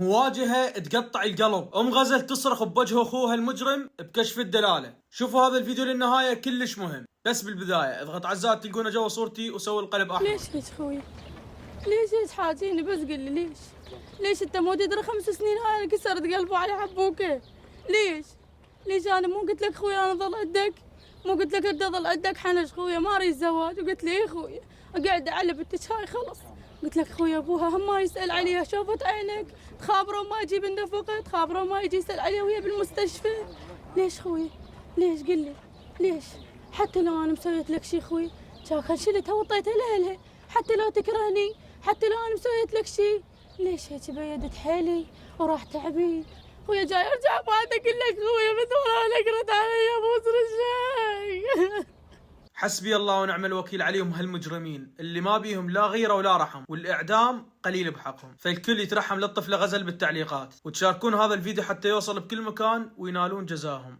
مواجهة تقطع القلب. ام غزل تصرخ بوجه اخوها المجرم بكشف الدلالة. شوفوا هذا الفيديو للنهاية كلش مهم. بس بالبداية اضغط على الزر تلقونه جوا صورتي وسوي القلب احمر. ليش هيك خوي؟ ليش حاجيني؟ بس قل لي ليش انت مو تدري 5 سنين هاي انكسرت قلبه على حبوكه؟ ليش انا مو قلت لك خويا انا ظل عندك؟ مو قلت لك انت ظل عندك حنش خويا ما اريد زواج؟ وقلت لي ايه خويا قاعده على بنتك هاي خلص. قلت لك خويا ابوها هم ما يسال عليها شوفت عينك تخابره ما يجيب النفقه تخابره ما يجي يسال عليها وهي بالمستشفى. ليش خويا؟ ليش قل لي ليش؟ حتى لو انا مسويت لك شي خويا كان شلتها وطيتها لاهلها. حتى لو تكرهني حتى لو انا مسويت لك شي ليش هيك بيدت حيلي وراح تعبي خويا جاي ارجع بعد اقول لك خويا بس والله نقرت علي بوزر الشاي. حسبي الله ونعم الوكيل عليهم هالمجرمين اللي ما بيهم لا غيرة ولا رحم، والاعدام قليل بحقهم. فالكل يترحم للطفلة غزل بالتعليقات، وتشاركون هذا الفيديو حتى يوصل بكل مكان وينالون جزاهم.